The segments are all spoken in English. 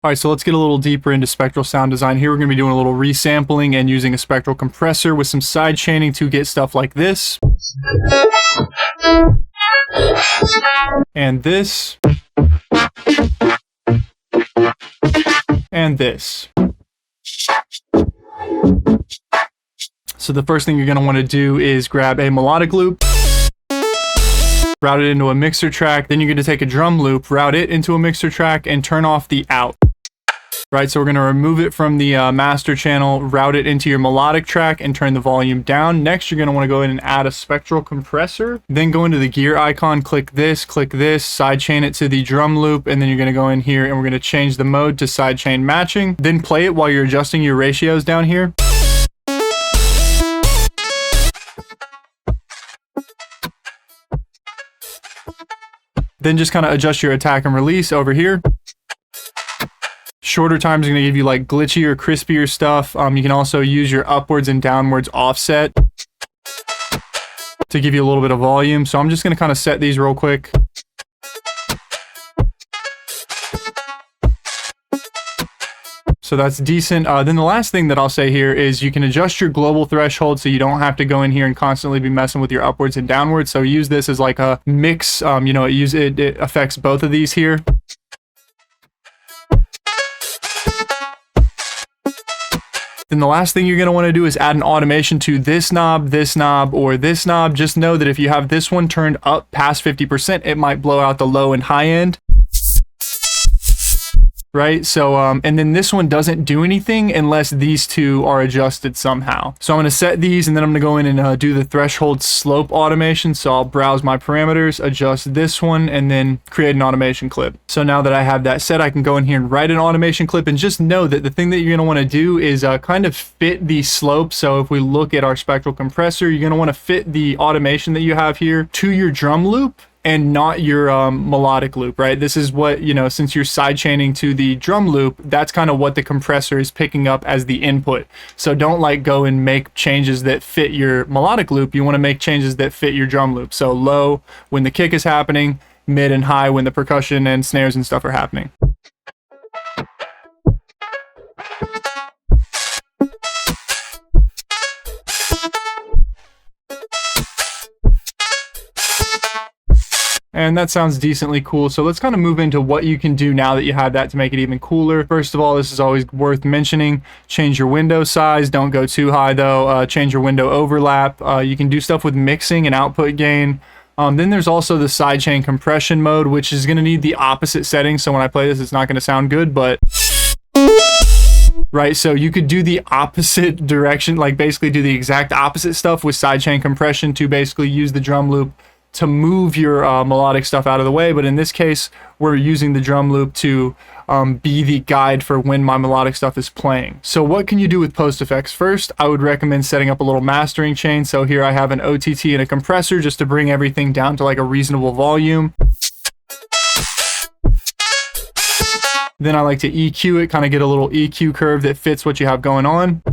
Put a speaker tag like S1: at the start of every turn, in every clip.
S1: All right, so let's get a little deeper into spectral sound design. Here we're going to be doing a little resampling and using a spectral compressor with some side chaining to get stuff like this. And this. And this. So the first thing you're going to want to do is grab a melodic loop, route it into a mixer track, then you're going to take a drum loop, route it into a mixer track, and turn off the out. Right, so we're going to remove it from the master channel, route it into your melodic track, and turn the volume down. Next, you're going to want to go in and add a spectral compressor. Then go into the gear icon, click this, sidechain it to the drum loop, and then you're going to go in here and we're going to change the mode to sidechain matching. Then play it while you're adjusting your ratios down here. Then just kind of adjust your attack and release over here. Shorter times are going to give you like glitchier, crispier stuff. You can also use your upwards and downwards offset to give you a little bit of volume. So I'm just going to kind of set these real quick. So that's decent. Then the last thing that I'll say here is you can adjust your global threshold so you don't have to go in here and constantly be messing with your upwards and downwards. So use this as like a mix. It affects both of these here. Then the last thing you're going to want to do is add an automation to this knob, or this knob. Just know that if you have this one turned up past 50%, it might blow out the low and high end. Right, so and then this one doesn't do anything unless these two are adjusted somehow. So I'm going to set these, and then I'm going to go in and do the threshold slope automation. So I'll browse my parameters, adjust this one, and then create an automation clip. So now that I have that set, I can go in here and write an automation clip, and just know that the thing that you're going to want to do is kind of fit the slope. So if we look at our spectral compressor, you're going to want to fit the automation that you have here to your drum loop and not your melodic loop, right? This is what, since you're sidechaining to the drum loop, that's kind of what the compressor is picking up as the input. So don't like go and make changes that fit your melodic loop. You want to make changes that fit your drum loop. So low when the kick is happening, mid and high when the percussion and snares and stuff are happening. And that sounds decently cool. So let's kind of move into what you can do now that you have that to make it even cooler. First of all, this is always worth mentioning. Change your window size. Don't go too high though. Change your window overlap. You can do stuff with mixing and output gain. Then there's also the sidechain compression mode, which is going to need the opposite setting. So when I play this, it's not going to sound good, but right, so you could do the opposite direction, like basically do the exact opposite stuff with sidechain compression to basically use the drum loop to move your melodic stuff out of the way. But in this case, we're using the drum loop to be the guide for when my melodic stuff is playing. So what can you do with post effects? First, I would recommend setting up a little mastering chain. So here I have an OTT and a compressor just to bring everything down to like a reasonable volume. Then I like to EQ it, kind of get a little EQ curve that fits what you have going on.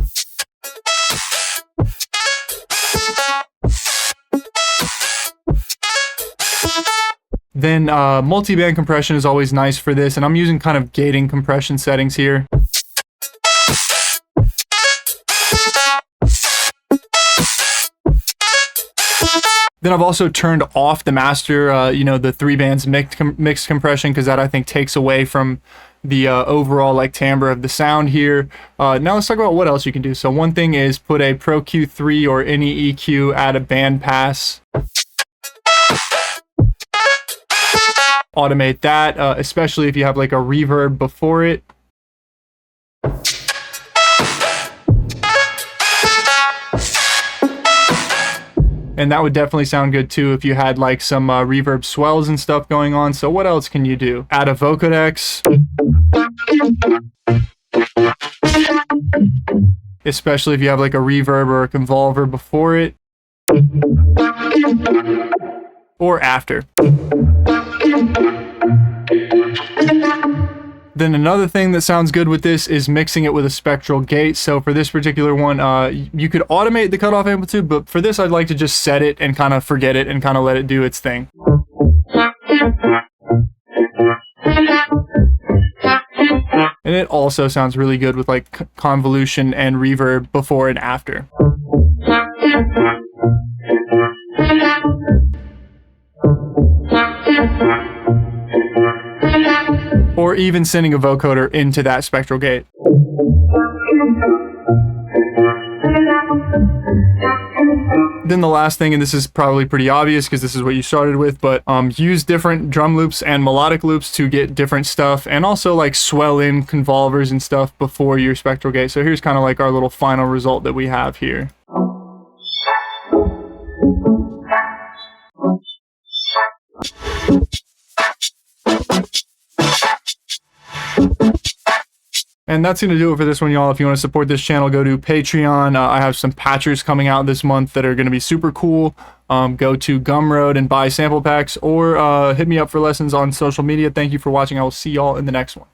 S1: Then multi-band compression is always nice for this, and I'm using kind of gating compression settings here. Then I've also turned off the master, the 3 bands mixed compression, because that I think takes away from the overall like timbre of the sound here. Now let's talk about what else you can do. So one thing is put a Pro Q3 or any EQ, add a band pass. Automate that, especially if you have like a reverb before it. And that would definitely sound good too if you had like some reverb swells and stuff going on. So what else can you do? Add a vocodex. Especially if you have like a reverb or a convolver before it. Or after. Then another thing that sounds good with this is mixing it with a spectral gate. So for this particular one, you could automate the cutoff amplitude, but for this I'd like to just set it and kind of forget it and kind of let it do its thing. And it also sounds really good with like convolution and reverb before and after. Or even sending a vocoder into that spectral gate. Then the last thing, and this is probably pretty obvious because this is what you started with, but use different drum loops and melodic loops to get different stuff, and also like swell in convolvers and stuff before your spectral gate. So here's kind of like our little final result that we have here. And that's going to do it for this one, y'all. If you want to support this channel, go to Patreon. I have some patchers coming out this month that are going to be super cool. Go to Gumroad and buy sample packs, or hit me up for lessons on social media. Thank you for watching. I will see y'all in the next one.